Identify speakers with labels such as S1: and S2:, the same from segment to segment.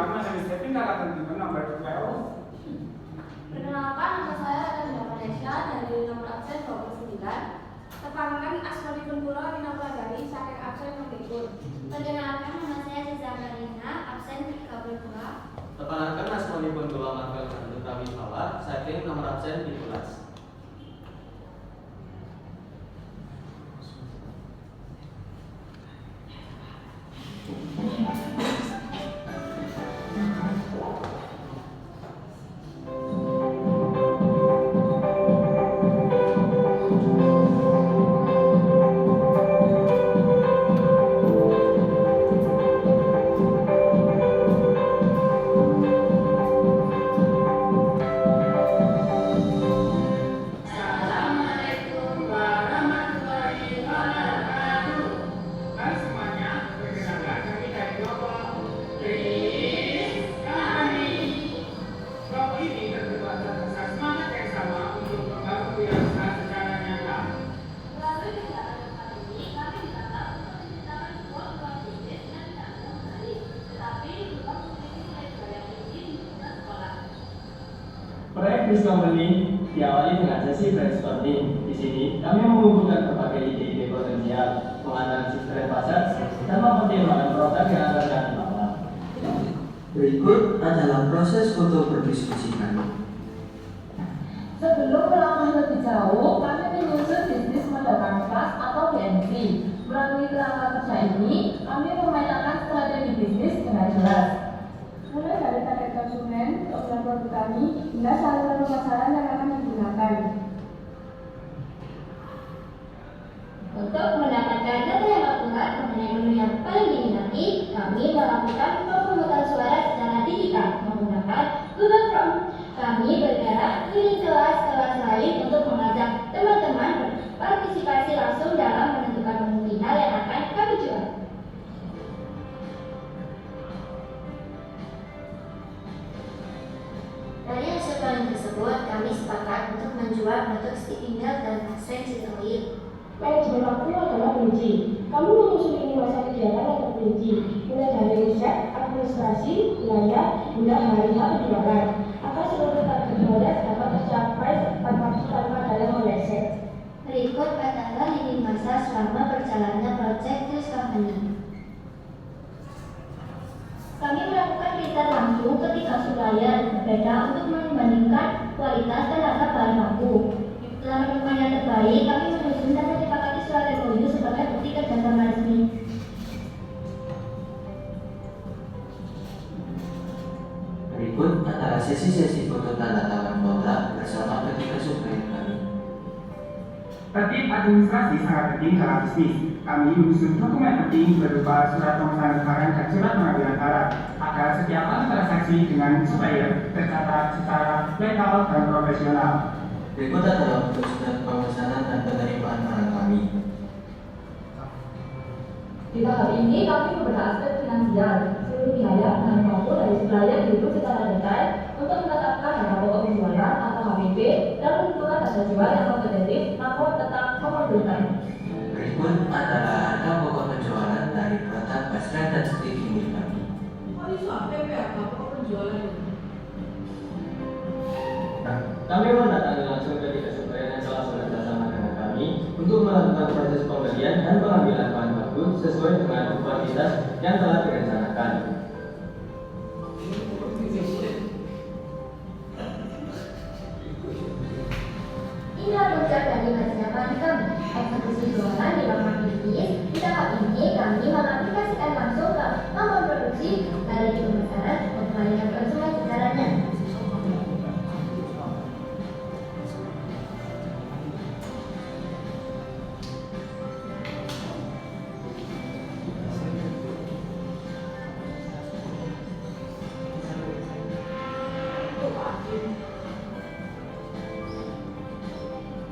S1: nama dari saya pindah di nomor berapa?
S2: Perkenalkan, nama saya Ada Malaysia dari nomor absen 29. Tepangkan asmanipun kula Rina Pradari saking absen nomor.
S3: Perkenalkan, nama saya Riza Marina, absen 32.
S4: Tepangkan asmanipun kula Markel Kandu Kami Fala saking nomor absen 17.
S5: Proyek Bis Company diawali dengan sesi brainstorming. Di sini kami mengumpulkan berbagai ide-ide potensial, menganalisis tren pasar, dan mempertimbangkan produk yang akan kami bawa.
S6: Berikut adalah proses foto berdiskusi kami.
S7: Sebelum melangkah lebih jauh, kami menyusun bisnis model kanvas atau BMC. Melalui kerangka kerja ini, kami memetakan strategi bisnis dengan jelas. Mulai dari target konsumen, program produk kami, hingga saluran pemasaran yang akan digunakan.
S3: Untuk mendapatkan data yang akurat mengenai menu yang paling diminati, kami melakukan pemungutan suara secara digital menggunakan Google Form. Kami bergerak keliling kelas-kelas lain untuk mengajak teman-teman berpartisipasi langsung dalam menentukan menu final yang akan kami jual. Dari hasil planning tersebut, kami sepakat untuk menjual produk stick email dan extension oil.
S7: Manajemen waktu adalah kunci. Kami menyusun ini masa kegiatan yang terperinci, mulai dari riset, administrasi, wilayah, hingga hari-hari penjualan. Agar seluruh target produk dapat tercapai tanpa ada yang meleset.
S3: Berikut adalah lini masa selama berjalannya Project News Company. Kami melakukan riset langsung ke 3 supplier berbeda untuk membandingkan kualitas dan harga bahan baku. Setelah menemukan yang terbaik, kami menyusun dan menyepakati surat MOU sebagai bukti kerjasama resmi.
S6: Berikut adalah sesi-sesi foto tanda tangan kontrak bersama ketiga supplier kami.
S1: Tertib administrasi sangat penting dalam bisnis. Kami menyusun dokumen penting berupa surat pemesanan barang dan surat pengambilan barang agar setiap kali transaksi dengan supplier tercatat secara legal dan profesional.
S6: Berikut adalah bentuk surat pemesanan dan penerimaan barang kami.
S7: Di tahap ini, kami beberapa aspek finansial. Seluruh biaya bahan baku dari supplier dihitung secara detail untuk menetapkan harga pokok penjualan atau HPP dan menentukan harga jual yang kompetitif namun tetap memperlukan.
S6: Berikut adalah harga pokok penjualan dari produk pasca dan stick email kami.
S8: Kok iso HPP harga pokok penjualan itu?
S5: Kami mendatangi langsung ketiga supplier yang telah bekerja sama dengan kami untuk melakukan proses pembelian dan pengambilan bahan baku sesuai dengan kuantitas yang telah direncanakan.
S3: Inilah puncak dari persiapan kami. Eksekusi jualan di ruang bisnis. Di tahap ini kami mengaplikasikan langsung ke nomor produksi dari pemasaran dan pelayanan konsumen secaranya.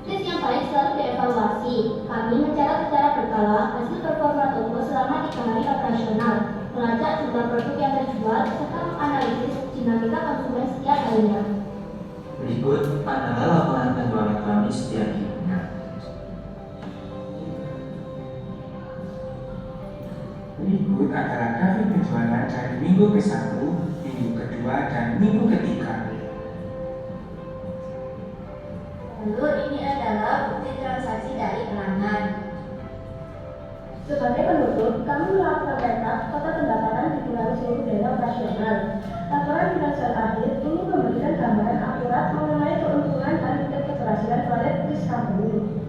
S3: Tes yang paling selalu dievaluasi. Kami mencatat secara berkala hasil performa toko selama 3 hari operasional, melacak jumlah produk yang terjual, serta menganalisis dinamika konsumen setiap harinya.
S6: Berikut adalah laporan penjualan kami setiap harinya.
S1: Berikut adalah grafik penjualan dari minggu ke-1, minggu ke-2, dan minggu ke-3.
S3: Lalu ini adalah bukti transaksi dari pelanggan.
S9: Sebagai penutup, kami melakukan data total pendapatan dipengaruhi seluruh dana operasional. Laporan finansial akhir ini memberikan gambaran akurat mengenai keuntungan dan tingkat keberhasilan proyek Tris Company.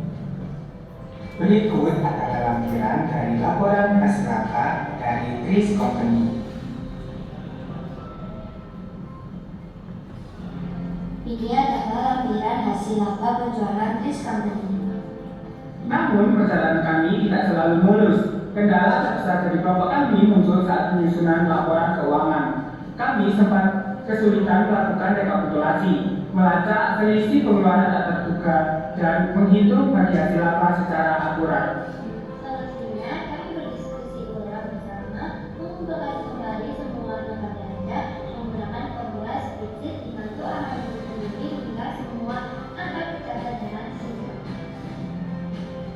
S1: Berikut adalah lampiran dari laporan kas laba dari Tris Company.
S3: Ini adalah lampiran hasil laba penjualan Tris Company.
S1: Namun, perjalanan kami tidak selalu mulus. Kendala tentu saja di kelompok kami muncul saat penyusunan laporan keuangan. Kami sempat kesulitan melakukan rekapitulasi, melacak selisih pengeluaran tak terduga, dan menghitung variasi laba secara akurat.
S3: Solusinya, kami berdiskusi ulang bersama, mengumpulkan kembali semua nota belanja menggunakan formula spreadsheet dibantu anak ibu sendiri hingga semua angka tercatat dengan singkat.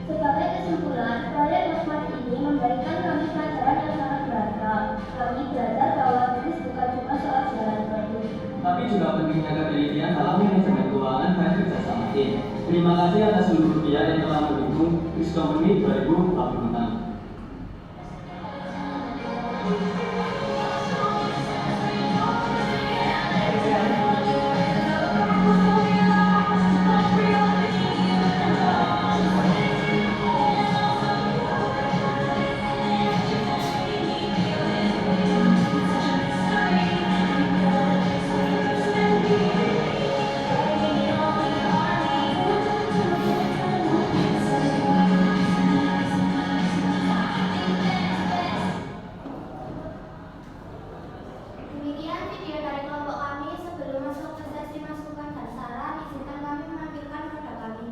S3: Sebagai kesimpulan, proyek Mosmat ini memberikan kami pelajaran yang sangat berharga. Kami belajar bahwa bisnis bukan cuma soal jualan produk,
S5: Tapi juga pentingnya ketelitian dalam manajemen keuangan dan kerjasama tim. Terima kasih atas seluruh pihak yang telah mendukung Tris Company 2046.
S2: Demikian video dari kelompok kami. Sebelum masuk ke sesi masukan dan saran, izinkan kami menampilkan produk kami.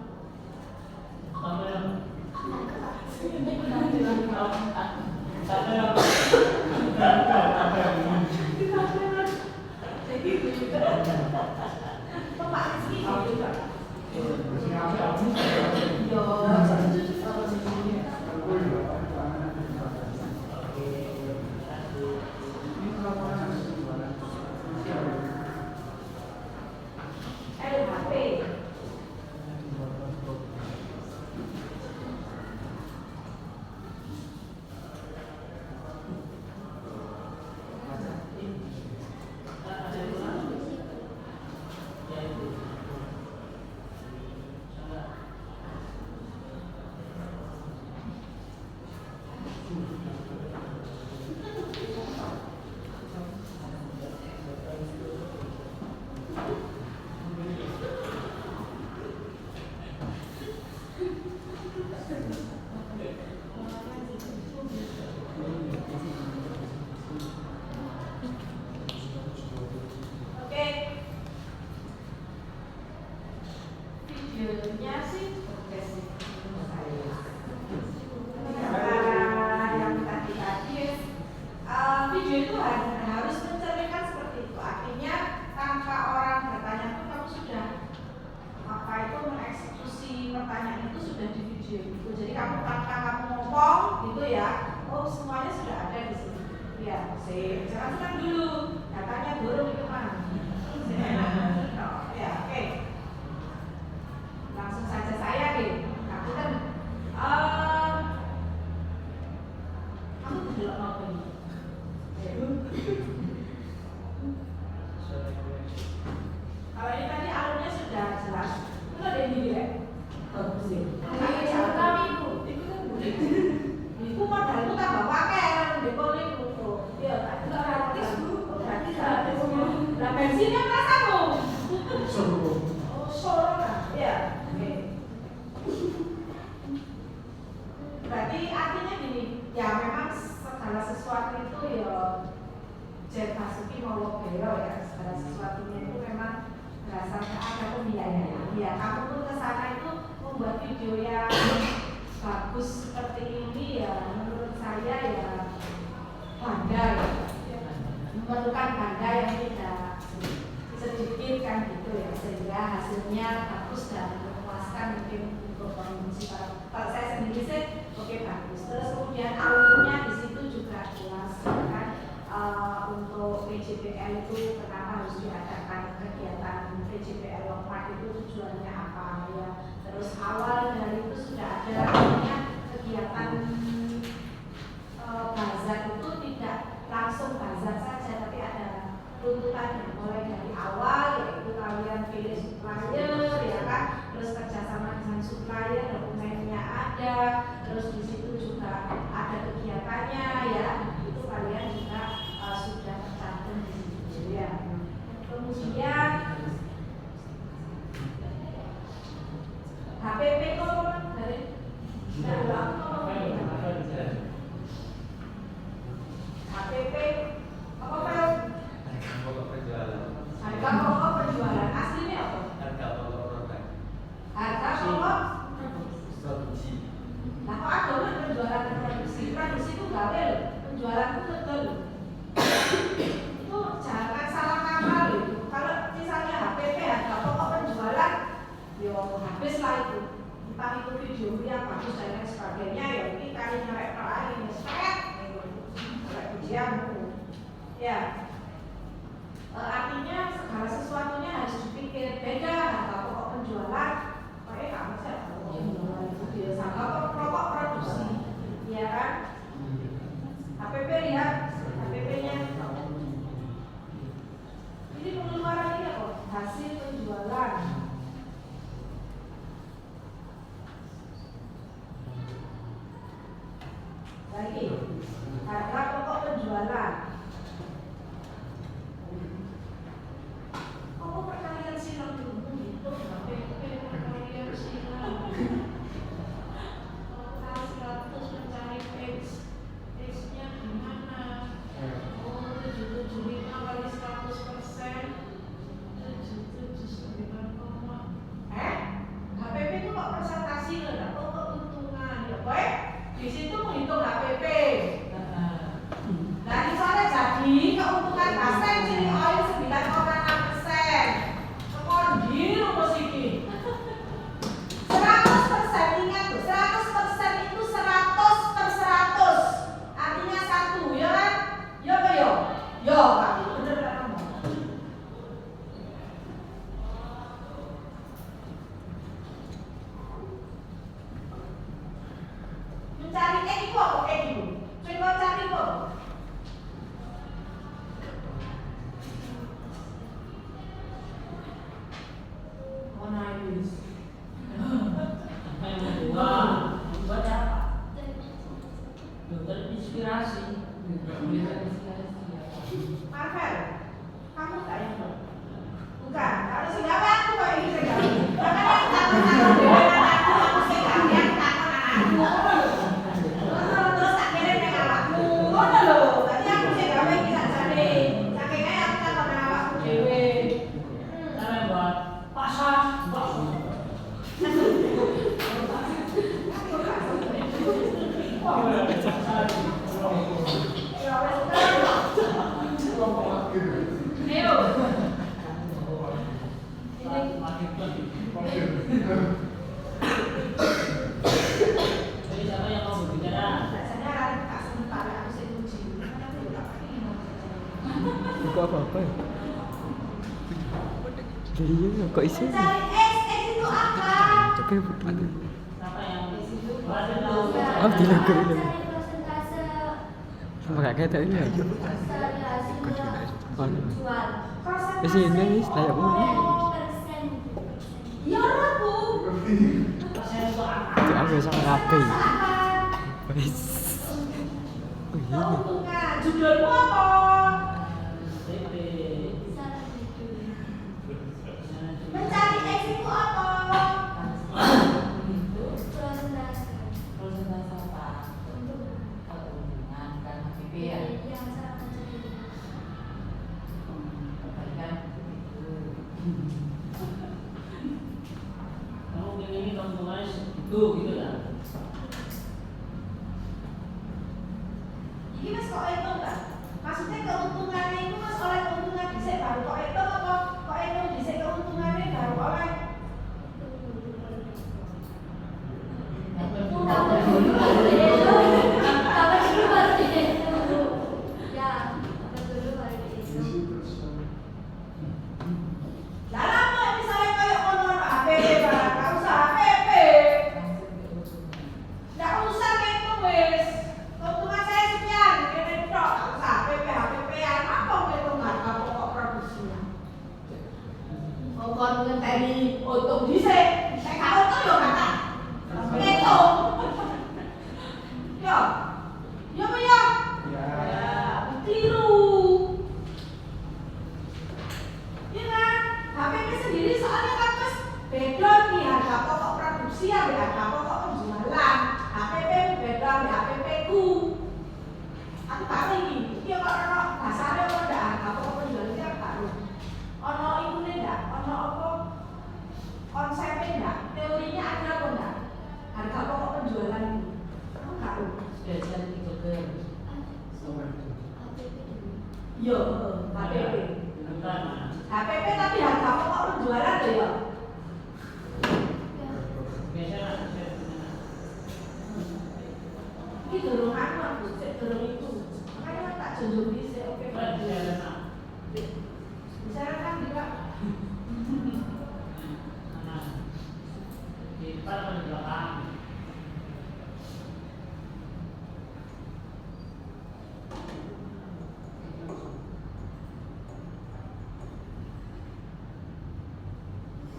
S8: Oke. Videonya sih oke sih. Yang tadi video itu harus mencerminkan seperti itu. Artinya tanpa orang bertanya pun kamu sudah mengeksekusi pertanyaan itu sudah di video itu. Jadi tanpa kamu ngomong gitu ya, oh semuanya sudah ada di sini. Ya, jangan senang dulu. Datanya burung itu mana? Ya, oke. Langsung saja saya deh. Aku kan kamu tidak mau ini. Kalau ini tadi alurnya sudah jelas. Itu ada yang dilihat. Bagus sih. Jangan kami itu kan boleh. Itu modalku tambah pakai kan di polling itu. Ya, tadi gratis Bu. Gratis gratis. Lah bensinnya perasaanmu. Oh, solo lah. Ya, oke. Berarti artinya gini, ya memang segala sesuatu itu ya Jet Basuki mau belok ya, segala sesuatunya itu memang berdasarkan ada pembiayaan. Ya, kamu pun kesana itu membuat video yang bagus seperti ini ya, menurut saya ya bangga ya, memerlukan bangga yang tidak sedikit kan gitu ya, sehingga hasilnya bagus dan memuaskan mungkin untuk konsumsi para. Kalau saya sendiri sih oke bagus. Terus kemudian alurnya di situ juga PJPL itu kenapa harus diadakan kegiatan PJPL Lokmat itu tujuannya apa ya. Terus awal dari itu sudah ada namanya kegiatan bazar itu tidak langsung bazar saja, tapi ada tuntutannya mulai dari awal, yaitu kalian pilih supplier ya kan, terus kerjasama dengan supplier, dokumennya ada, terus di situ juga ada kegiatannya ya, itu kalian juga sudah tercantum di situ ya. Kemudian HPP kok dari HPP apa Fel?
S4: Harga pokok penjualan.
S8: Harga pokok penjualan aslinya apa?
S4: Harga pokok produk.
S8: Harga pokok
S4: Produksi.
S8: nah kok ada kan penjualan produksi? Produksi itu gawe loh, penjualan itu betul. Itu jangan salah kaprah loh. Kalau misalnya HPP harga pokok penjualan, yo habis lah itu. Entah itu video yang bagus dan lain sebagainya, ya ini kali nyerek lain, nyerek, nyerek ujian, ya. Artinya segala sesuatunya harus dipikir beda. Harga pokok penjualan, kamu sih harga pokok produksi, ya kan? HPP lihat HPP-nya. Ini pengeluaran ini apa? Hasil penjualan. Lagi harga pokok penjualan. Kamu perkalian silang dulu gitu, HPP perkalian silang. Kalau 100 mencari X-nya gimana? Oh 775 kali 100%, 779, HPP itu kok presentasi loh, nggak kok keuntungan ya, boy? Di situ menghitung HPP. Nah, misalnya jadi keuntungan Basel ciri oil 9,6%. Kemudian rumus ini 100%, ingat tuh, 100% itu 100/100. Artinya 1, ya kan? Yo apa yo? Yo, Pak. Bener kan kamu? Mencari X itu apa? X itu coba cari kok. Oh nice.
S10: Buat apa? Terinspirasi.
S8: Marvel, kamu tak yang tahu? Bukan, kalau sudah aku kok ini saya tahu. Karena yang takut dengan aku saya tahu yang takut anakku. Terus tak kirim dengan awakku. Ngono lho, berarti aku sing gawe iki tak jane. Saking ae aku tak pernah awakku dhewe.
S10: Sampai buat pasar, jadi siapa yang mau berbicara?
S8: Biasanya kan tak sempat aku sing uji.
S11: Buka apa-apa ya? Iya, kok isi?
S8: Mencari X itu apa?
S11: Coba begini.
S10: Siapa yang
S11: Oh, tidak keren.
S2: Cari persentase
S11: Sama kayak tadi ya.
S2: dari hasil jual.
S11: Di sini nih, kayak begini.
S2: Persen.
S8: Ya aku.
S11: Itu apa sama rapi? Wes. Oh iya.
S8: Keuntungan. Judulmu apa? Mencari X itu apa?
S2: Persentase.
S10: persentase apa? Keuntungan kan HPP ya?
S2: Yang sangat mencari.
S10: Kebalikan itu. Kamu ini keuntungannya segitu gitu lah.
S8: Ini mas kok itu enggak? Maksudnya keuntungannya itu mas oleh keuntungan dhisik baru kok itu apa? Kok itu dhisik keuntungannya baru oleh?
S2: Tambah dulu baru dihitung. Ya, tambah dulu baru dihitung.
S8: Yo, HPP. HPP tapi harga pokok penjualan loh ya. Ini dorong aku, dorong itu. Makanya tak junjung di oke. Bicarakan juga.
S10: Di depan atau di belakang?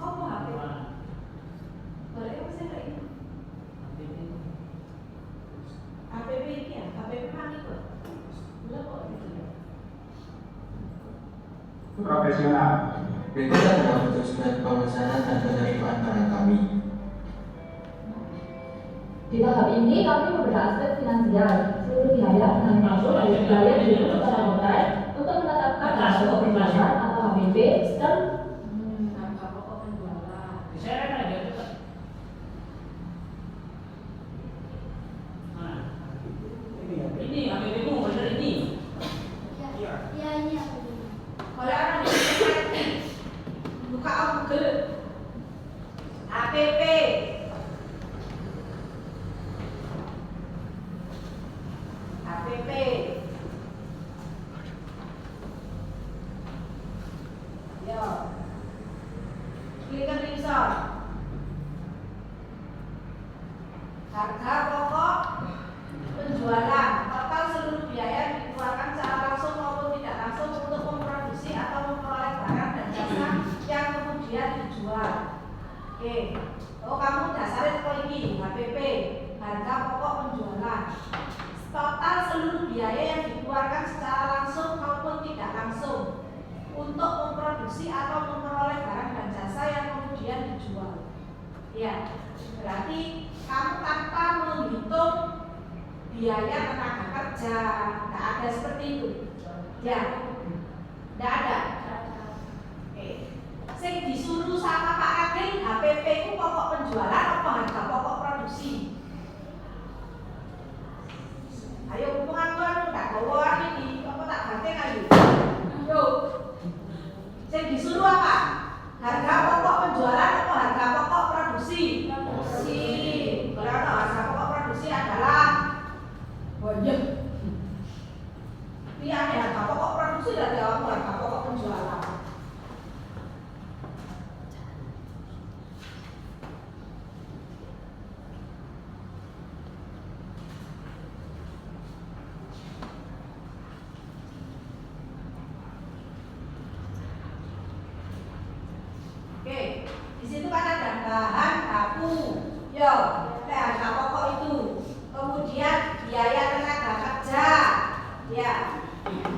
S8: Oh, HPP. Boleh apa sih kayak ini? HPP ini ya, HPP mana itu? Belum kok gitu ya.
S1: Profesional.
S6: Berikut adalah bentuk surat pemesanan dan penerimaan barang kami.
S7: Di tahap ini kami membahas aspek finansial, seluruh biaya dengan masuk dari biaya dihitung secara total untuk menetapkan harga pokok penjualan atau HPP dan
S8: Harga pokok penjualan.
S10: Saya ada itu. Ini HPP-mu bener ini.
S2: Ya ini aku dulu.
S8: Kalau orang ini buka Google HPP. HPP. Yo. Klik screenshot. Harga pokok penjualan total seluruh biaya dikeluarkan secara langsung maupun tidak langsung untuk memproduksi atau memperoleh barang dan jasa yang kemudian dijual. Oke, oh kamu dasarnya kok ini HPP, harga pokok penjualan. Total seluruh biaya yang dikeluarkan secara langsung maupun tidak langsung untuk memproduksi atau memperoleh barang dan jasa yang kemudian dijual. Ya, berarti kamu tanpa menghitung biaya tenaga kerja, tidak ada seperti itu. Ya, tidak ada. Oke, sing disuruh sama Pak Agil, HPP itu pokok penjualan apa harga pokok produksi? Ayo hubungan kan tidak bawa ini, apa tak ganti ayo. Yo, sing disuruh apa? Harga pokok penjualan apa harga pokok produksi? Produksi. Kalau ada harga pokok produksi adalah banyak. Ini ada harga pokok produksi dan harga pokok penjualan. Oke, di situ kan ada bahan baku, yo, harga pokok itu. Kemudian biaya tenaga kerja, ya.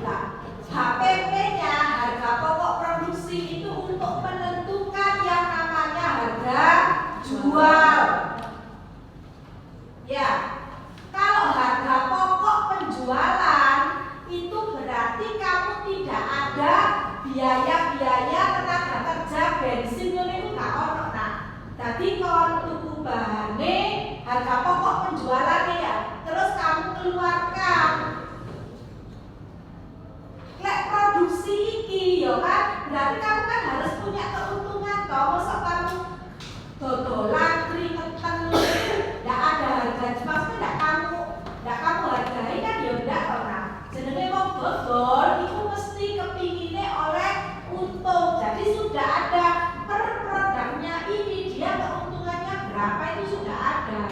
S8: Nah, HPP-nya harga pokok produksi itu untuk menentukan yang namanya harga jual. Ya, kalau harga pokok penjualan itu berarti kamu tidak ada biaya-biaya tenaga kerja bensin itu nggak ono. Nah, jadi kalau tuku bahane harga pokok penjualan ya, terus kamu keluarkan. Lek produksi iki ya kan, berarti kamu kan harus punya keuntungan toh. Masa kamu dodolan keringetan nggak ada harga, maksudnya nggak kamu hargai kan ya enggak toh. Nah, jenenge wong dodol itu mesti kepinginnya oleh untung. Jadi sudah ada per produknya ini dia keuntungannya berapa itu sudah ada.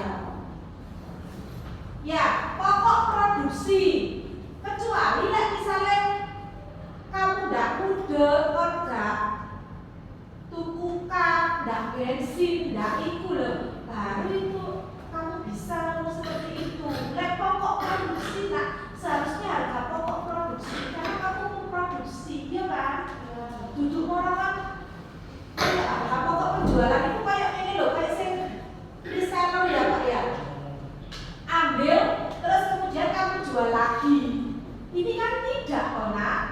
S8: Ya, pokok produksi. Kecuali lah misalnya kamu ndak muda, ndak tukukan, ndak bensin, ndak iku loh, baru itu kamu bisa seperti itu. Lek pokok produksi nak seharusnya harga pokok produksi karena kamu memproduksi, ya kan? Duduk orang kan, harga pokok penjualan itu kayak ini loh, kayak sing reseller ya Pak ya. Ambil, terus kemudian kamu jual lagi. Ini kan tidak, kok nak.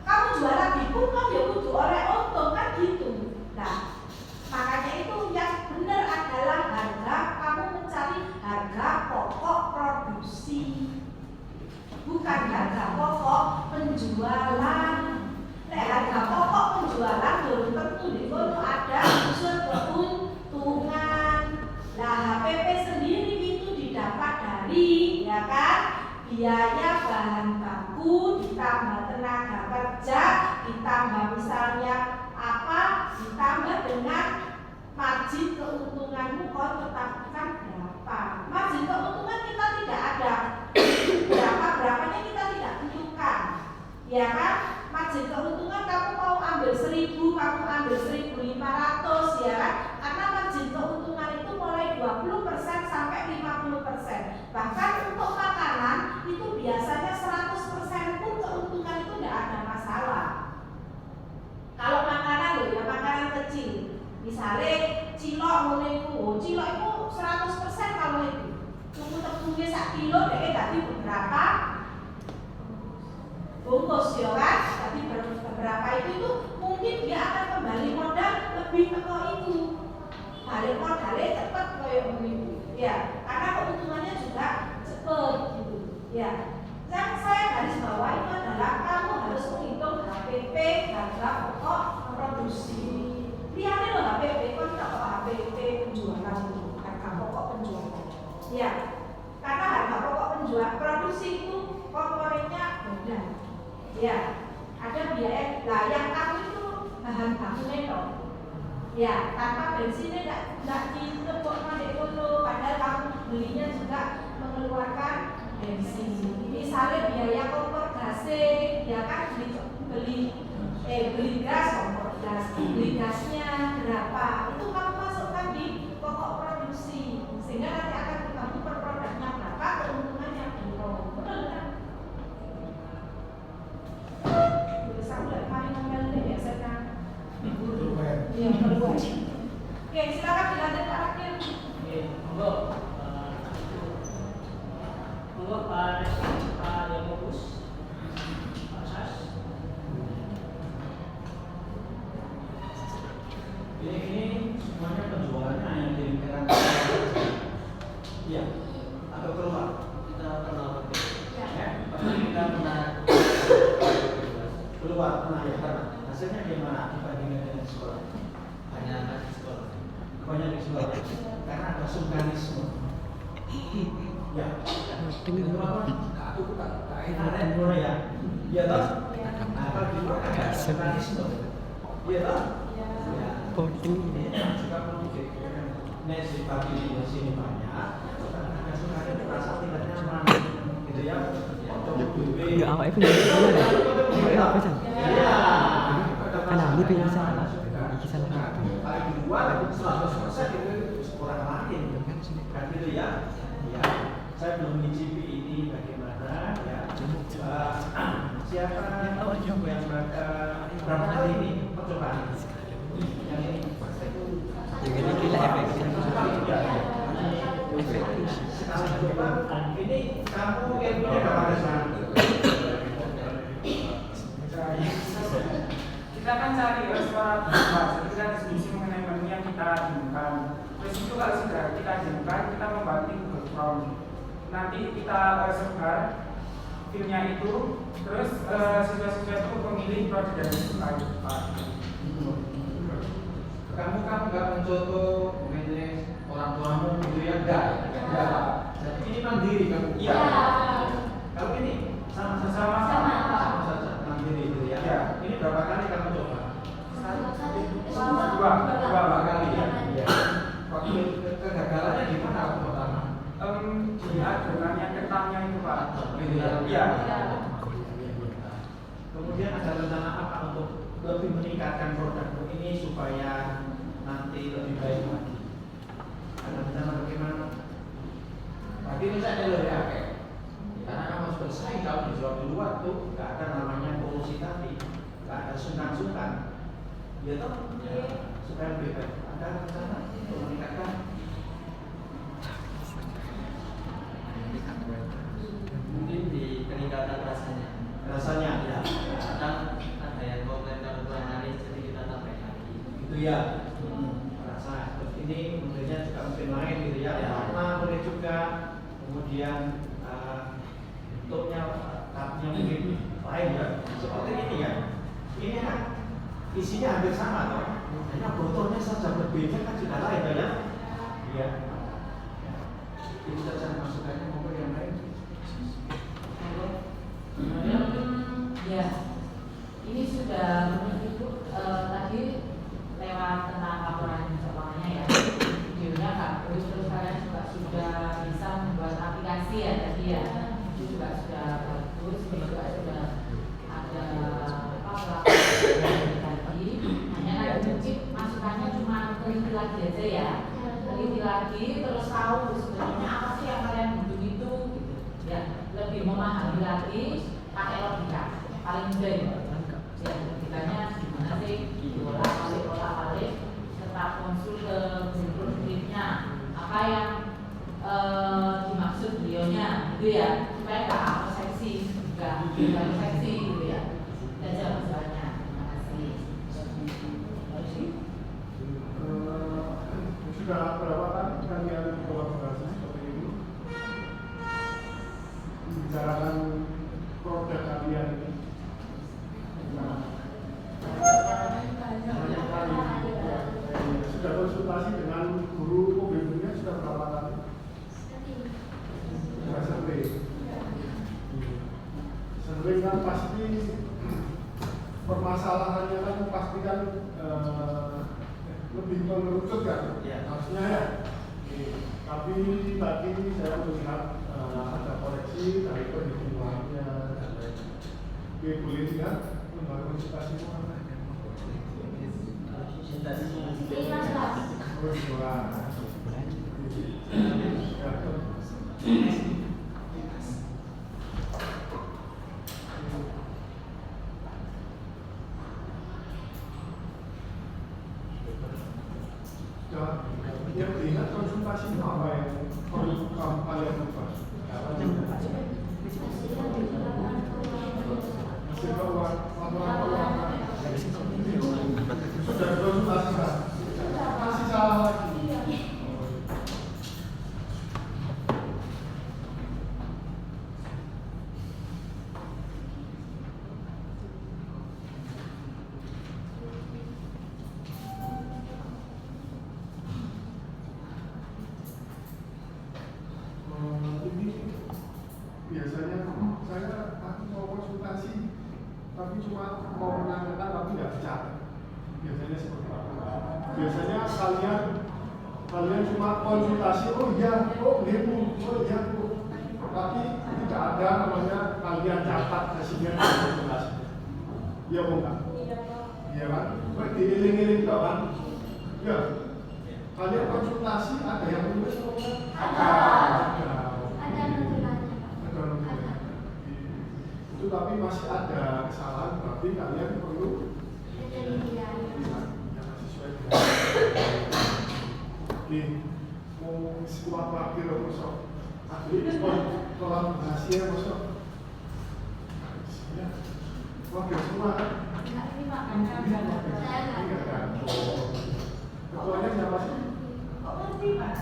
S8: Kamu jual lagi pun kan ya kudu oleh untung kan gitu. Nah, makanya itu yang benar adalah harga kamu mencari harga pokok produksi, bukan harga pokok penjualan. penjualan. Nek harga pokok penjualan belum tentu di kono ada unsur keuntungan. Nah, HPP sendiri itu didapat dari, ya kan, biaya bahan baku ditambah tenaga kerja ditambah misalnya apa, ditambah dengan margin keuntunganmu kau tetapkan berapa. Margin keuntungan kita tidak ada, berapanya kita tidak tentukan, ya kan. Margin keuntungan kamu mau ambil 1.000, kamu ambil 1.500, ya kan. Karena margin keuntungan itu mulai 20% sampai 50%. Bahkan untuk makanan itu biasanya 100% pun keuntungan itu tidak ada masalah. Kalau makanan loh ya, makanan kecil, misalnya cilok menurutku, cilok itu 100% kalau itu tepungnya 1 kilo, dia ganti beberapa bungkus, ya kan? Tapi beberapa itu mungkin dia akan kembali modal lebih ke itu, balik modalnya cepat kayak begitu, ya. Karena keuntungannya juga cepat gitu, ya. Yang saya garis bawah itu adalah kamu harus menghitung HPP, harga pokok produksi. Lihat loh HPP, kan kalau HPP penjualan itu, harga pokok penjualan, ya. Karena harga pokok penjual produksi itu komponennya beda, ya. Ada biaya, lah yang kamu itu bahan bakunya dong, ya. Tanpa bensinnya tidak ditebok pada kono, padahal kamu belinya juga mengeluarkan bensin. Misalnya biaya kompor gasnya, ya kan, beli gas, kompor gas, beli gasnya berapa, itu kamu masukkan di pokok produksi, sehingga nanti akan kamu per produknya berapa, keuntungannya berapa, betul kan? Saya udah paling ngomel deh biasanya. Iya, keluar. Oke, silakan dilanjut Pak Rakil.
S10: Oke, monggo. Monggo Pak Demokus. Pak Sas.
S12: Ini semuanya penjualannya yang diinginkan. Iya, atau keluar.
S4: Kita pernah pakai.
S12: Ya,
S4: Kita pernah
S12: keluar pernah ya, karena hasilnya gimana dibandingkan dengan sekolah?
S4: hanya akan di sekolah.
S12: Banyak di sekolah, karena ada sungkanisme. Ya, itu apa? Aku tak enak ya. Iya toh? Nah, kalau di luar ada sungkanisme. Iya toh? Ya. Ini juga perlu dipikirkan. Nih sifat di sini banyak. Ada sungkanisme rasa tidak nyaman, gitu ya.
S11: Enggak awak itu enggak apa sih? Kan ini bisa. Bisa lah.
S12: Kalau di luar 100% itu orang lain, kan gitu ya. Ya, saya belum mencicipi ini bagaimana ya. Siapa yang berapa kali ini percobaan? Yang ini.
S11: Yang ini kita efektif.
S12: Sekali coba, ini kamu yang punya berapa sana?
S1: Kita kan cari restoran bebas, jadi kita diskusi mengenai menu yang kita ajukan. Terus itu kalau sudah kita ajukan, kita membantu Google Chrome. Nanti kita sebar filmnya itu, terus siswa-siswa itu memilih produk yang disukai.
S12: Kamu kan nggak mencontoh manage orang tuamu gitu ya? Enggak. Jadi ini mandiri kamu.
S1: Iya.
S12: Kalau ini sama saja mandiri gitu ya.
S1: Iya.
S12: Ini berapa kali kamu coba?
S1: Dua kali ya.
S12: Iya. Waktu kegagalannya gimana waktu pertama?
S1: Di adonan yang ketamnya itu Pak.
S12: Gitu ya.
S1: Iya.
S12: Kemudian ada rencana apa untuk lebih meningkatkan produkmu ini supaya nanti lebih baik lagi? Ada rencana bagaimana? Tadi misalnya lebih akeh. Karena kamu harus bersaing kalau dijual di luar tuh nggak ada namanya polusi tadi, nggak ada sungkan-sungkan. Ya toh, supaya lebih baik. Ada rencana untuk meningkatkan?
S4: Mungkin di peningkatan rasanya.
S12: Rasanya ya.
S4: Kadang ada yang komplain kalau kurang manis, jadi kita tambahin lagi.
S12: Itu ya. Rasa. Terus ini modelnya juga mungkin lain gitu ya. Warna boleh juga. Kemudian bentuknya cupnya mungkin lain lain kan. Seperti ini kan. Ini kan isinya hampir sama toh. Hanya botolnya saja berbeda kan sudah lain kan ya? Iya. Ini saja masukannya mau yang lain.
S13: Ya, ini sudah Ibu tadi lewat tentang laporan keuangannya ya. Videonya Kak, terus kalian juga sudah bisa membuat aplikasi ya tadi ya. Itu juga sudah bagus, ini juga sudah ada pelaporan tadi. Hanya nanti mungkin masukannya cuma teliti lagi aja ya. Teliti lagi terus tahu sebenarnya apa sih yang kalian butuh itu gitu. Ya, lebih memahami lagi pakai logika. Paling mudah ya, logikanya gimana sih olah-balik tetap konsul ke grup-grupnya apa yang dimaksud beliaunya gitu ya, supaya nggak apa seksi nggak seksi gitu ya. Dan jangan masalahnya. Terima kasih.
S14: Sudah berapa kali kalian kolaborasi seperti ini membicarakan produk kalian ini? Sudah konsultasi dengan guru mobilnya sudah berapa kali? Sudah sering kan pasti permasalahannya kan pasti kan lebih mengerucut kan? Harusnya ya. Tapi tadi saya melihat ada koreksi dari perhitungannya dan lain-lain. Oke, boleh lihat konsultasi mana? Yang diingat konsultasi itu apa yang perlu kalian lupa? Sudah konsultasi kan? Masih salah lagi. Biasanya saya mau konsultasi tapi cuma mau menanyakan tapi nggak bicara. Biasanya seperti apa? Biasanya kalian cuma konsultasi, oh iya, oh demo, oh iya, tapi tidak ada namanya kalian catat hasilnya dari konsultasi. Iya bukan? Iya kan? Diiling-iling kok kan? Ya. Kalian konsultasi ada yang tulis atau enggak? Ada nutulannya. Itu tapi masih ada kesalahan, berarti kalian perlu mau sekolah lagi loh masuk. Kolaborasi ya masuk. Oke semua. Ketuanya siapa sih?
S8: Kok ngerti Pak?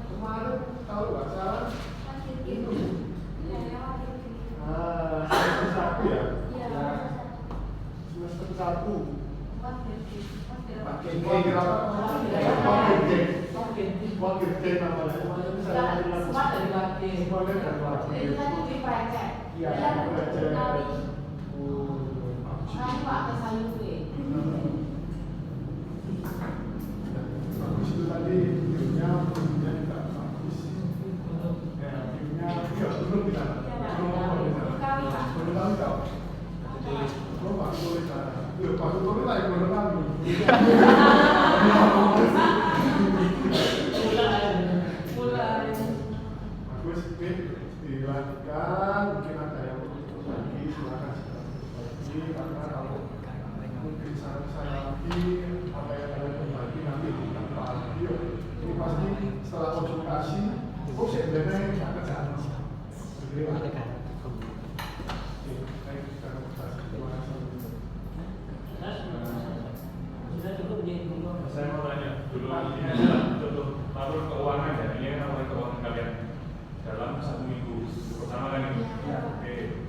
S14: Kemarin tahu nggak salah? Semester 1 ya? Semester 1. Pakai berapa? Wakil J namanya.
S13: Semua dari wakil. Itu kan di project.
S14: Iya, project.
S13: Kami pakai sayur kue.
S14: Bagus itu tadi videonya juga bagus. Ya, videonya belum kita. Belum kami tahu. Belum Pak tulis sana. Pak tulis lagi belum kami. Bagus ini dilanjutkan. Mungkin ada yang perlu lagi silakan lagi karena kalau mungkin saya lagi apa yang kalian berbagi nanti kita bahas lagi. Ini pasti setelah konsultasi. Oh sebenarnya nggak kerjaan.
S15: Saya mau tanya dulu ini adalah contoh laporan keuangan ya, ini laporan keuangan kalian dalam 1 minggu pertama kan ini. Oke.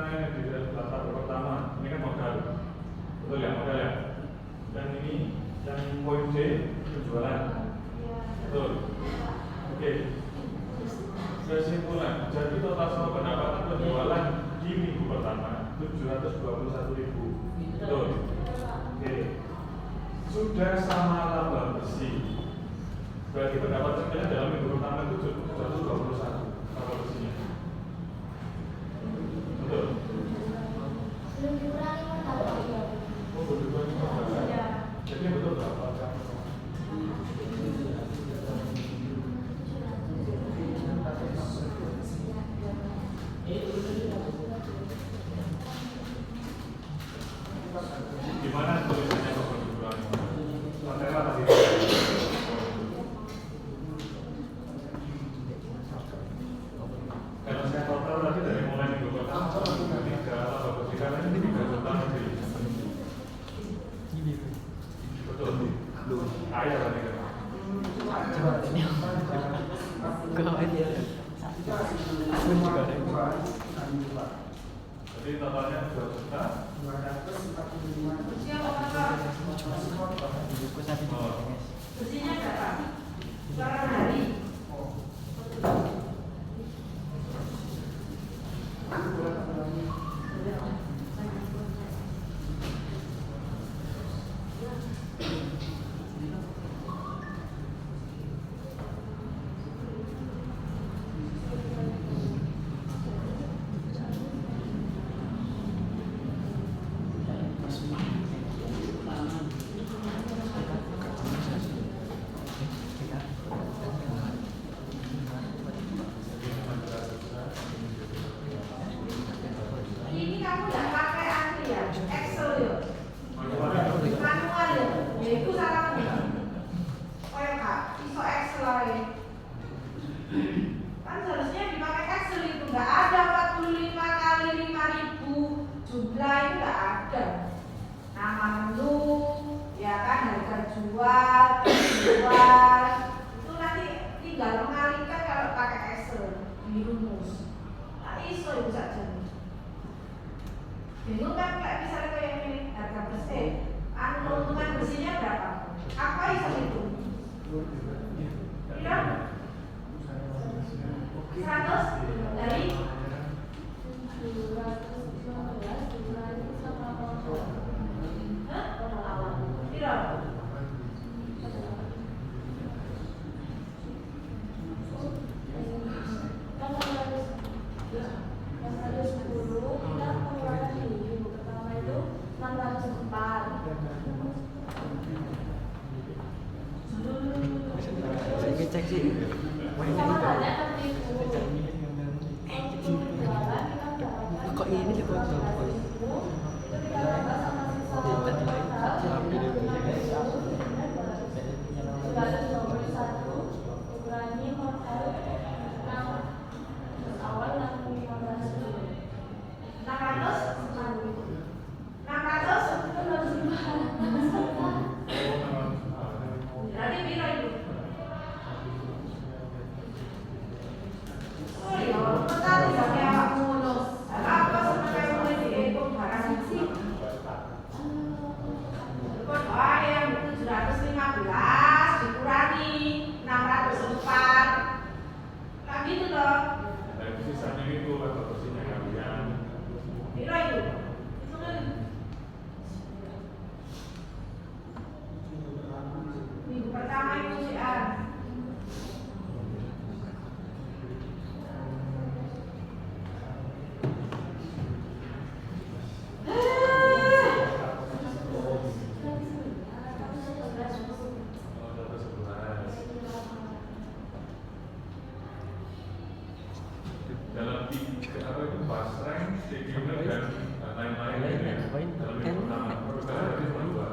S15: yang di latar pertama ini kan modal, betul ya modal ya. Dan ini yang poin C penjualan, betul. Oke. Kesimpulan, jadi total semua pendapatan penjualan di minggu pertama 721.000, betul. Oke. Sudah sama laba bersih. Berarti pendapatan kalian dalam minggu pertama itu 721 laba bersihnya. Betul.
S2: Belum dikurangi modal.
S15: Oh, belum dikurangi modal. Jadi betul berapa? Gimana tulisannya kok dikurangi? Materi apa sih? Kalau saya total tadi dari mulai minggu pertama sampai 3 laba bersih karena ini 3 juta lebih. Betul. Kaya tadi kan. Jadi totalnya 2 juta.
S8: Bersihnya berapa? Per hari. Ini kamu nggak pakai asli ya, Excel ya, manual ya, ya itu salah nih. Oh ya kak, iso Excel aja. Kan seharusnya dipakai Excel itu nggak ada 45 kali 5.000 jumlah itu nggak ada. Nama menu, ya kan harga jual, itu nanti tinggal mengalihkan kalau pakai Excel dirumus. Nah, iso itu saja. Bingung kan kayak misalnya kayak ini harga bersih, keuntungan bersihnya berapa? Apa bisa itu? Kira 100 dari 215 Kira
S11: Saya cek sih. Kok ini sih kok?
S15: Dalam tiga apa itu pasreng, beginner dan lain-lain gitu ya. Dalam minggu pertama, perbedaan dari cuma 2.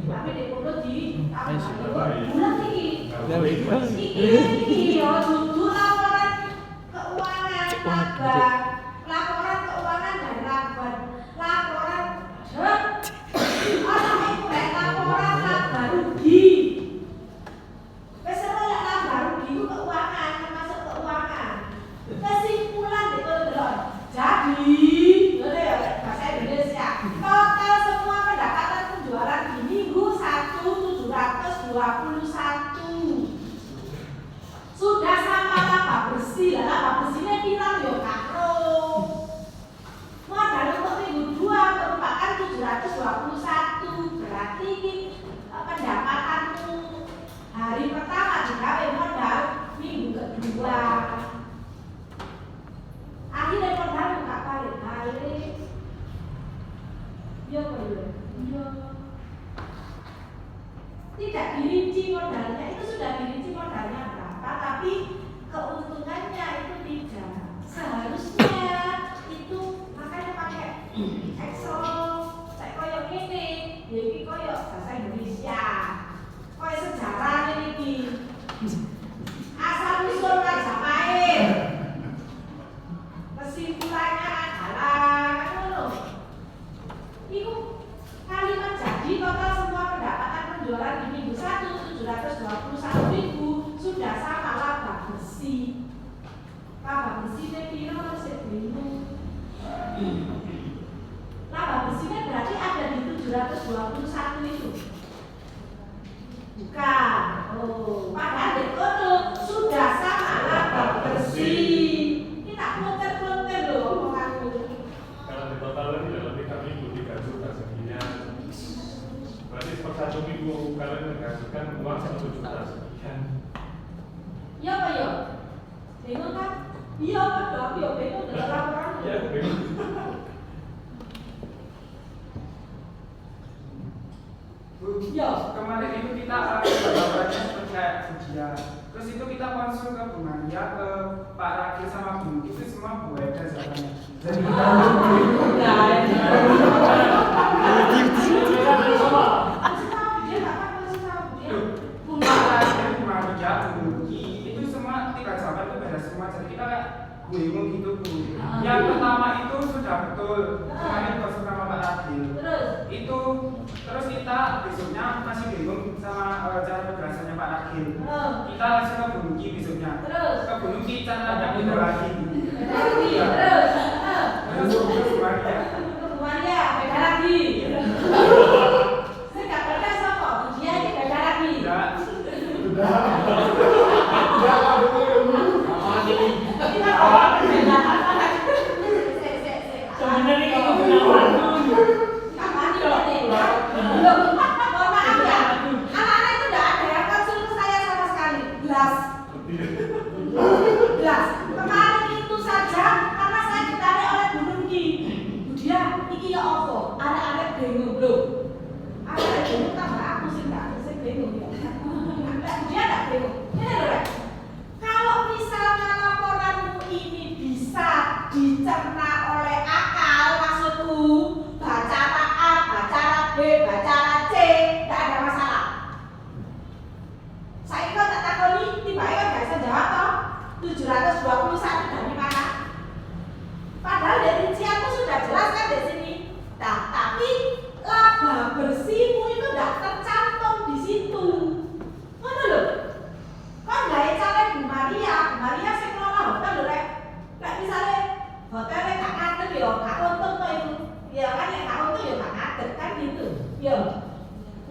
S8: Tapi di bulan tinggi Iki yo dudu laporan keuangan laba, laporan keuangan dan laba, laporan ana iku rek laporan laba rugi. Wis ora laba rugi ku keuangan, termasuk keuangan. Kesimpulan delok. Jadi, ngene ya bahasa Indonesia. Total semua pendapatan penjualan di minggu 1 721. Sudah sama laba bersih, laba bersihnya bilang yo karo. Modal untuk minggu 2 merupakan 721. Berarti pendapatanmu hari pertama digawe modal minggu kedua. Akhirnya modal nggak balik. Iya perlu. Iya. Tidak dirinci modalnya, itu sudah dirinci modalnya berapa, tapi keuntungannya itu tidak. Seharusnya itu makanya pakai Excel. Saya koyo gini, ya ini koyo bahasa Indonesia, koyo sejarah ini. Asal usul Majapahit. Kesimpulannya adalah itu kalimat jadi total semua pendapatan penjualan di minggu 1 721.000 sudah sama laba bersih. Laba bersihnya piro masih bingung. Laba bersihnya berarti ada di 721 itu. Bukan. Oh, padahal di kono sudah sama laba bersih. Kita muter-muter loh omonganku.
S15: Kalau di total lebih kami 3 juta sekian. Berarti per 1 minggu kalian menghasilkan uang 1 juta sekian.
S8: Iya apa ya? Bingung kan? Iya betul, iya bingung dengan laporan.
S15: Iya bingung.
S1: Ya, kemarin itu kita laporannya seperti kayak ujian. Terus itu kita konsul ke Bu Maria, ke Pak Rakil sama Bu Nuki, itu semua Bu Eda jawabannya. Jadi kita Bu Maria, Bu Nuki, itu semua 3 jawaban itu beda semua. Jadi kita kayak bingung gitu Bu. Yang pertama itu sudah betul, kemarin konsul sama Pak Rakil. Itu terus kita besoknya masih bingung sama cara penjelasannya Pak Rakil. Kita langsung ke Bu Nuki besoknya. Ke Bu Nuki caranya beda lagi. Terus Bu Maria.
S8: Bu Maria beda lagi. Saya nggak pernah sama dia ini beda lagi.
S10: Sebenarnya kalau benar
S8: anak-anak itu tidak ada yang konsul ke saya sama sekali. Belas. Kemarin itu saja karena saya ditarik oleh Bu Nuki. Dia iki ya apa? Anak-anak bingung loh. Anak bingung tambah aku sih nggak bingung ya. Dia nggak bingung. Ini loh. Kalau misalnya laporanmu ini bisa dicerna oleh akal, maksudku bacara A, bacara B, bacara C, tidak ada masalah. Saya kan tak takoni, tiba-tiba nggak bisa jawab toh 721 dari mana? Padahal dari rincianmu sudah jelas kan di sini. Nah, tapi laba bersihmu itu tidak tercantum di situ. Mana loh? Kok nggak cara Bu Maria sih ngelola hotel loh rek. Kayak misalnya hotelnya nggak ngadep ya, nggak untung tuh itu. Ya kan yang nggak untung ya nggak ngadep kan gitu. Ya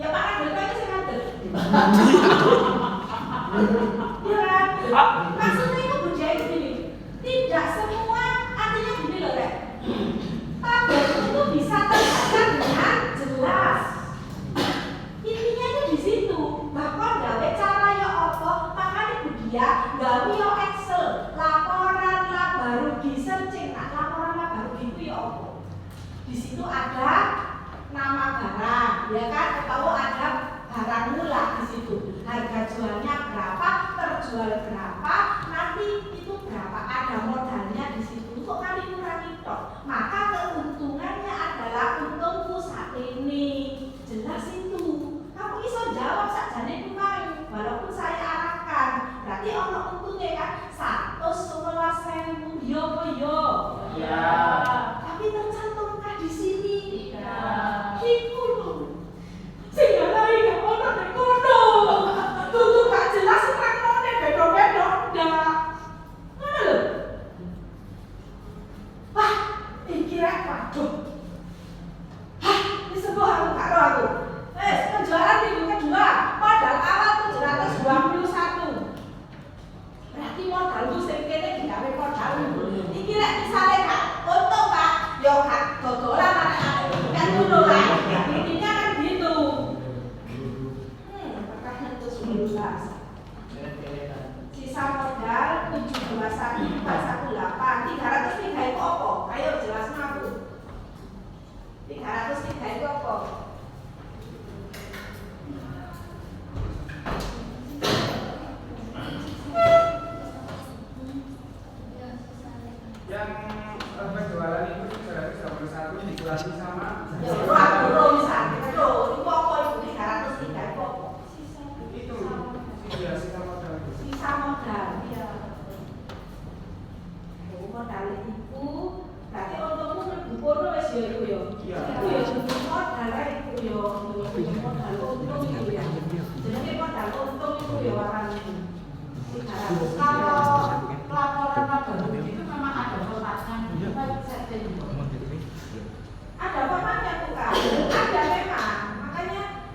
S8: Pak Radil aja sih ngadep. Ya kan? Maksudnya itu budaya begini. Tidak semua artinya gini loh rek. Tabel itu bisa terbaca dengan jelas. Intinya itu di situ. Bahkan gawe cara ya apa, makanya dia gawe yo Excel, laporan laba rugi searching. Nah, laporan laba rugi itu ya apa? Di situ ada nama barang, ya kan? Atau ada barang mula di situ. Harga jualnya berapa, terjual berapa, nanti itu berapa, ada modalnya di situ. Kok kali kurangi tok? Maka keuntungannya adalah untungku saat ini. Jelas itu. Kamu bisa jawab sakjane kumain, walaupun saya arah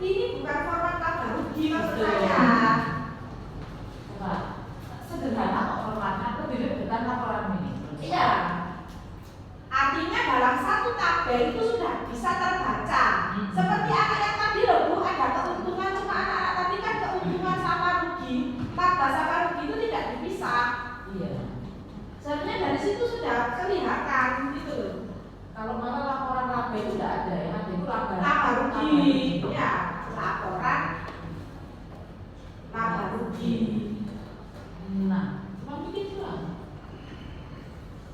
S8: ini bukan format laba rugi maksud saya.
S13: Coba sederhana kok formatnya, lebih bukan laporan ini.
S8: Iya. Artinya dalam satu tabel itu sudah bisa terbaca. Seperti anak yang tadi loh Bu, ada keuntungan cuma anak-anak tadi kan keuntungan sama rugi, laba sama rugi itu tidak dipisah.
S13: Iya.
S8: Sebenarnya dari situ sudah kelihatan gitu loh.
S13: Kalau mana laporan laba itu tidak ada ya, ada itu
S8: laba rugi. Ya, laporan laba rugi.
S13: Nah, cuma begitu lah.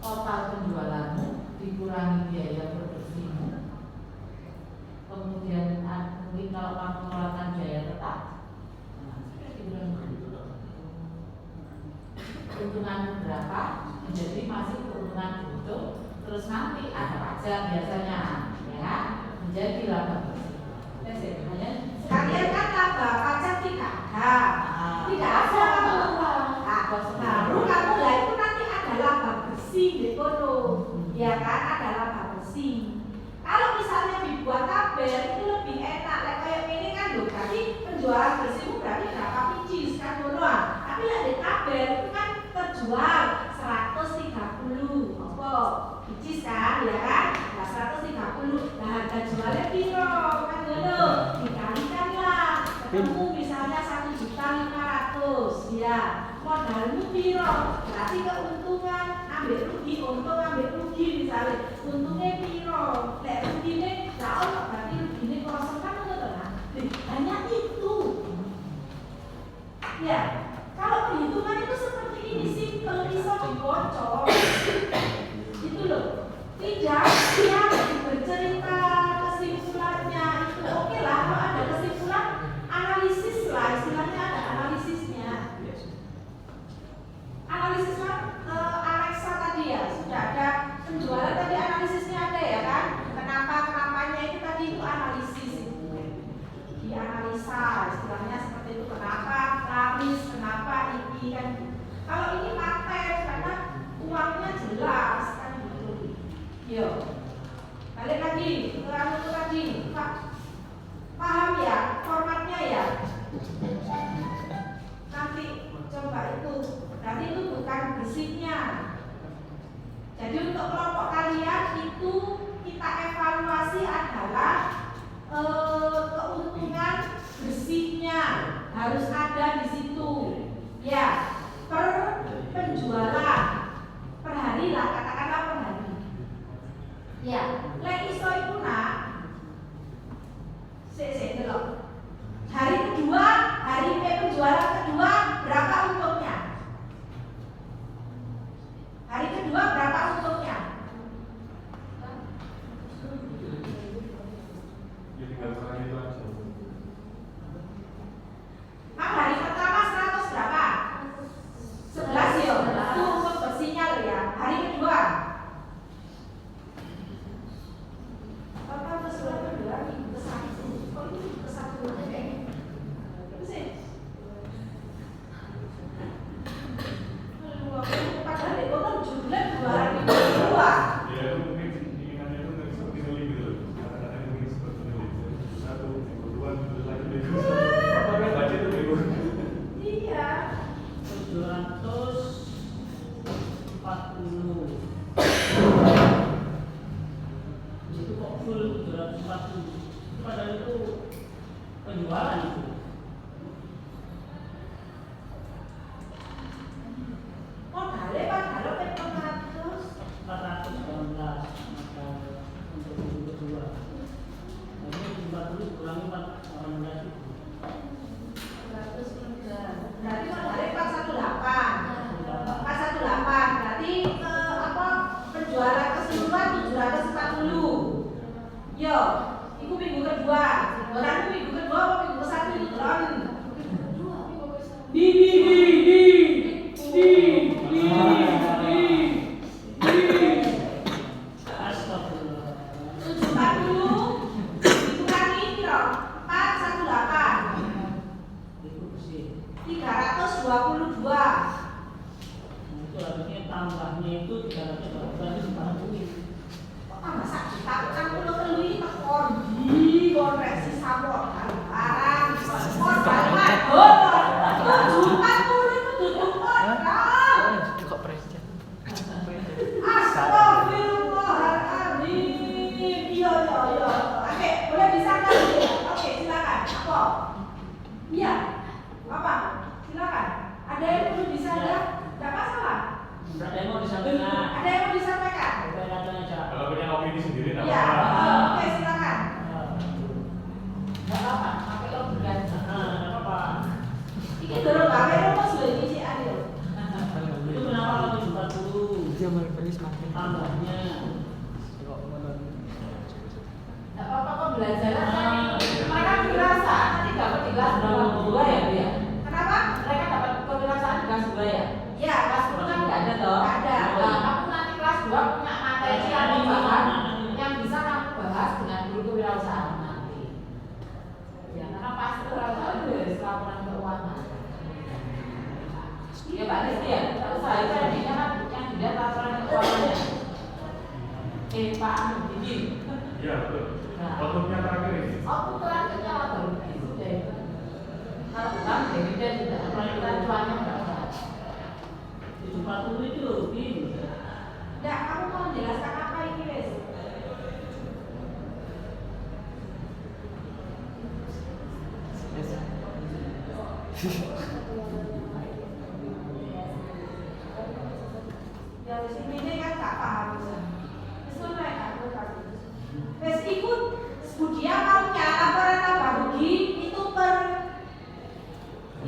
S13: Total penjualanmu dikurangi biaya produksimu, kemudian mungkin kalau kamu mengeluarkan biaya tetap, keuntunganmu berapa menjadi masih keuntungan bruto, terus nanti ada pajak biasanya ya menjadi laba bersih.
S8: Sekalian kan laba pajak tidak ada, tidak ada uang. Baru kamu lah itu nanti ada laba bersih dekono, ya kan ada laba bersih. Kalau misalnya dibuat tabel itu lebih enak, kayak ini kan loh, berarti penjualan bersihmu berarti berapa biji kan doang. Tapi lah di tabel itu kan terjual 130 apa biji kan, ya kan? Nah 130, nah harga jualnya piro kan ngono, dikalikan lah, ketemu misalnya 1.500.000 ya. Modalmu piro, berarti keuntungan ambil rugi, untung ambil rugi misalnya, untungnya piro, lek rugine, lah ono berarti rugine kosong kan ngono lah. Hanya itu. Ya, kalau perhitungan itu seperti ini simple, bisa dibocor. Itu loh. Tidak yang bercerita kesimpulannya itu oke lah, kalau ada kesimpulan analisis lah, istilahnya ada analisisnya. Analisis Alexa tadi ya, sudah ada penjualan tadi analisisnya ada ya kan? Kenapanya itu tadi itu analisis itu. Dianalisa istilahnya seperti itu, kenapa laris, kenapa ini kan. Kalau ini materi karena uangnya jelas kan gitu. Yo. Balik lagi ke anu tadi, Pak. Paham ya formatnya ya? Nanti coba itu. Berarti itu bukan bersihnya. Jadi untuk kelompok kalian itu kita evaluasi adalah keuntungan bersihnya harus ada di situ. Ya, per penjualan per hari lah, katakanlah per hari. Ya, lek iso iku nak. Sik delok. Hari kedua, hari penjualan kedua berapa untungnya? Hari kedua berapa untungnya?
S15: Ya tinggal sekarang itu aja.
S8: Hari pertama 100 berapa? 11 ya. Itu untuk bersihnya loh ya. Hari kedua. Total keseluruhan kedua minggu ke 1. Oh ini ke 1 aja. Itu sih. Padahal di kota jumlah 2 minggu kedua.
S15: Ya itu mungkin inginannya itu nggak seperti ini gitu loh. Kadang-kadang mungkin seperti ini. Satu, minggu dua, minggu lagi minggu satu. Apa kan baca itu minggu?
S8: Iya.
S10: 740. Itu kok full 740. Padahal itu penjualan itu.
S8: Modalnya padahal kan
S10: 418 maka untuk minggu kedua. Ini 40 kurangi 418 itu.
S8: 100 berarti modalnya 418. 418 berarti apa penjualan keseluruhan 740. Yo, itu minggu kedua. Orang minggu kedua apa minggu ke 1 itu loh. Iya. Apa? Silakan. Ada yang perlu disampaikan? Tidak masalah.
S10: Ada yang mau disampaikan?
S8: Ada yang mau disampaikan?
S15: Kalau punya opini sendiri, tidak
S8: Iya.
S15: apa-apa.
S8: Oke, silakan.
S13: Nggak apa-apa, pakai logika.
S10: Nggak apa-apa.
S8: Ini dorong pakai rumah sudah diisi adil.
S10: Itu kenapa kalau 40?
S11: Dia malah pergi semakin
S10: Tambahnya.
S13: Nggak apa-apa kok belajar aja. Mereka kewirausahaan nanti dapat di kelas berapa? 2 ya, Bu ya?
S8: Kenapa?
S13: Mereka dapat kewirausahaan di kelas 2 ya?
S8: Iya,
S13: Kelas 1 kan nggak ada toh?
S8: Nggak ada.
S13: Nah, kamu nanti kelas 2 punya materi atau bahan yang bisa kamu bahas dengan guru kewirausahaan nanti. Ya, karena pasti kewirausahaan itu dari laporan keuangan. Ya Pak Rizky ya, tak usah itu adanya kan yang dilihat laporan keuangannya. Pak Anu, Didi.
S15: Iya, betul. Outputnya terakhir ini.
S13: Output terakhirnya apa? Sudah itu. Kalau bukan, dividen sudah. Kalau cuannya nggak ada.
S10: 40 itu ini.
S8: Enggak, kamu mau menjelaskan apa ini, Wes? Ya, wes ini kan tak paham. Sesuai kan, wes ikut Budia kamu punya laporan tambah rugi itu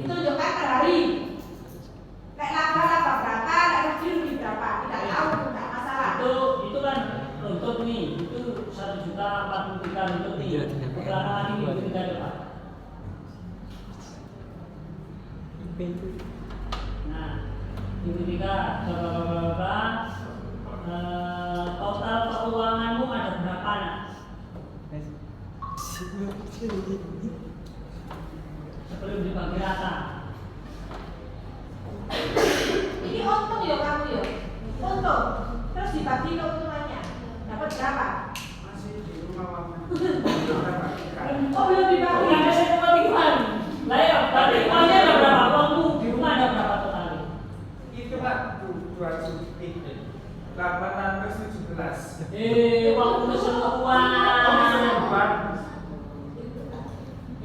S8: tunjukkan per hari. Kayak laba berapa, rugi berapa, tidak tahu, tidak masalah.
S10: Itu kan untuk nih, itu 1.043 untuk nih. Belakangan ini itu tidak ada Pak. Nah, itu tiga, total keuanganmu ada berapa nak? Sebelum dibagi rata.
S8: Ini untung ya kamu ya, untung. Terus dibagi keuntungannya, dapat berapa?
S12: Masih di rumah mama.
S8: Oh belum dibagi.
S10: Yang saya kebalikan. Lah ya, berarti uangnya ada berapa? Uangmu di rumah ada berapa total?
S12: Itu Pak 817.
S10: Uangmu semua.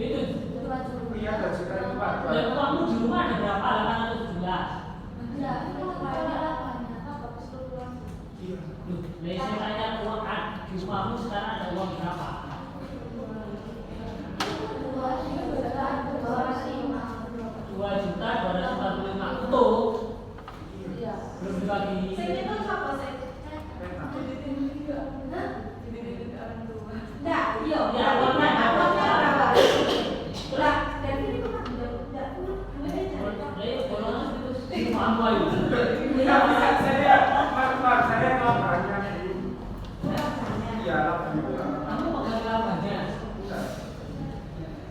S10: Itu.
S12: Iya, 2 juta itu Pak.
S10: Dan uangmu di rumah ada berapa? 817.
S2: Enggak, itu banyak bagus keluar.
S12: Iya.
S10: Nah, saya tanya uang di rumahmu sekarang ada uang berapa? 2.245 untuk belum dibagi.
S8: Saya itu apa saya? Enggak, iya.
S10: Ya, uangnya
S8: berapa? Lah, dari ini kok enggak
S10: golongan itu mampu aja.
S12: Saya laporannya ini. Iya, laporannya.
S10: Kamu pegang labanya.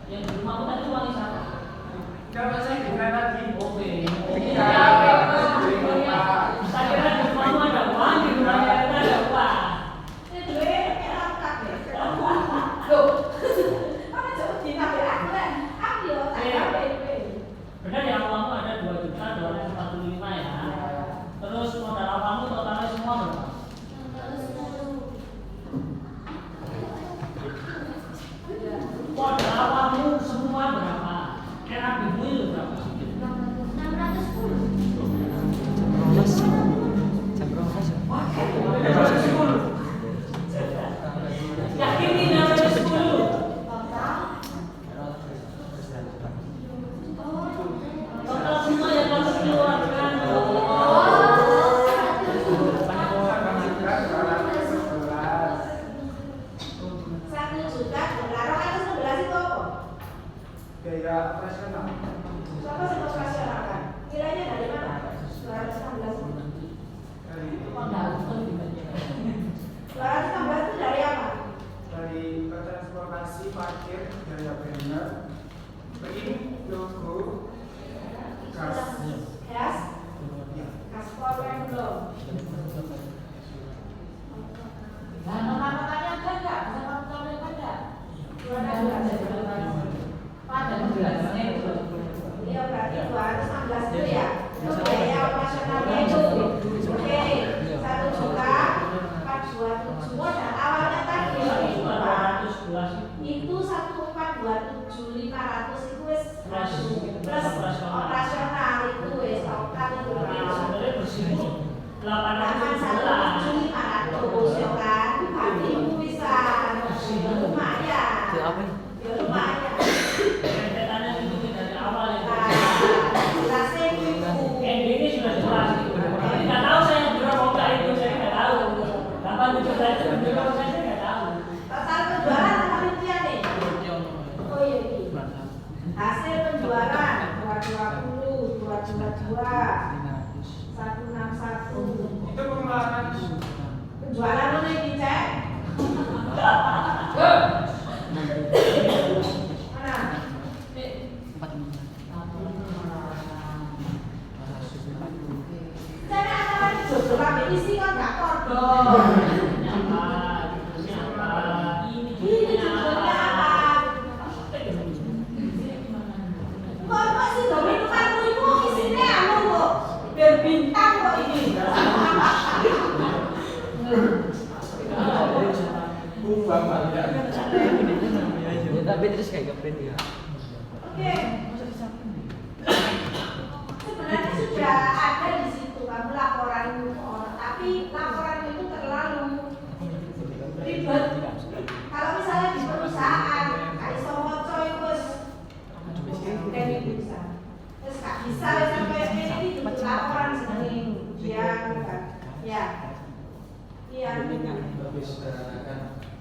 S10: Yang di rumahmu tadi uangnya siapa?
S12: Kalau saya dengar lagi.
S10: Oke.
S12: Saya
S10: kira di rumahmu ada uang, di rumahnya kita ada uang. Benar ya, uangmu ada 2.245 ya. Terus modal uangmu totalnya semua berapa? Modal uangmu semua berapa? Kira ibu itu berapa?
S11: 610.
S10: Yakin ini 610? Total semua yang kamu keluarkan.
S12: Biaya operasional.
S8: Siapa yang operasional kan? Nilainya dari mana? 216.
S12: Dari
S13: Modal.
S8: 216 itu dari apa?
S12: dari transportasi, parkir, biaya banner, ini logo, gas,
S8: Gas? Gaspol yang belum.
S13: Nah, nama-namanya ada nggak? Bisa kamu tampilkan nggak? Pada menjelasnya itu.
S8: Iya berarti 216 itu ya. Terus biaya operasionalnya itu. Oke, 1.427 modal awalnya tadi itu 1.427.500 plus operasional itu wis total itu
S10: sebenarnya bersih
S8: 8.500 ya kan, berarti itu bisa lumayan. Ya lumayan.
S10: rentetannya itu dari awal ya.
S8: Jelasnya itu.
S10: Ini sudah jelas. Tapi nggak tahu saya berapa kota itu, saya nggak tahu. Kapan itu saya nggak tahu.
S8: Total penjualan panitia nih. Oh iya. Hasil penjualan 220, 222, 161.
S12: Itu pengeluaran
S8: Penjualan lu nih dicek. Mana? Saya akan jodoh kami isi kan nggak kodok. Ini judulnya apa? Kok sih dong itu kan itu isinya anu kok berbintang kok ini.
S12: bumbang banget.
S11: Ya tapi terus kayak ngeprint ya.
S8: Oke. Sebenarnya sudah ada di situ kamu laporan orang, tapi laporan itu terlalu ribet. Kalau misalnya di perusahaan, kayak Somoco itu dan bisa, terus nggak bisa sampai ini itu laporan sering dia kan, ya, iya.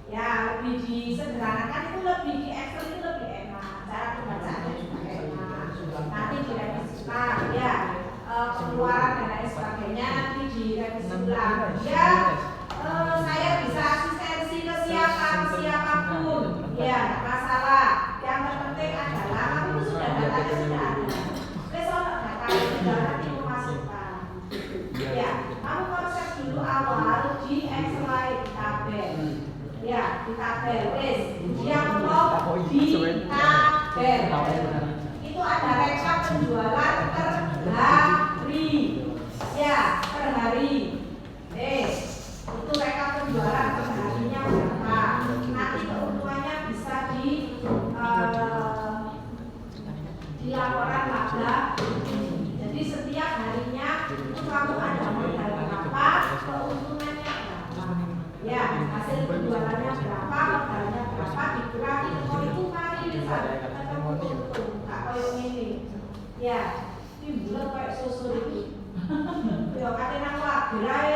S8: Ya lebih disederhanakan itu lebih di Excel itu lebih enak, cara pembacaannya juga enak. Nanti direvisi ulang, ya pengeluaran dan lain sebagainya nanti direvisi ulang. Ya saya bisa asistensi ke siapapun, ya nggak masalah. Yang terpenting adalah kamu itu sudah datanya sudah ada. Besok data sudah nanti memasukkan. Ya kamu konsep dulu awal di Excel di tabel. Ya, di tabel, wes. Dia ngomong di tabel. Itu ada rekap penjualan per hari. Ya, per hari. Itu rekap penjualan per harinya berapa. Nanti keuntungannya bisa di laporan laba. Jadi setiap harinya itu kamu ada modal berapa, keuntungannya berapa. Ya, hasil penjualannya berapa, modalnya berapa, dikurangi kalau itu mari bisa ketemu untung, nggak kayak ini. Ya, ini bulan kayak susu ini. Ya, katanya aku gerai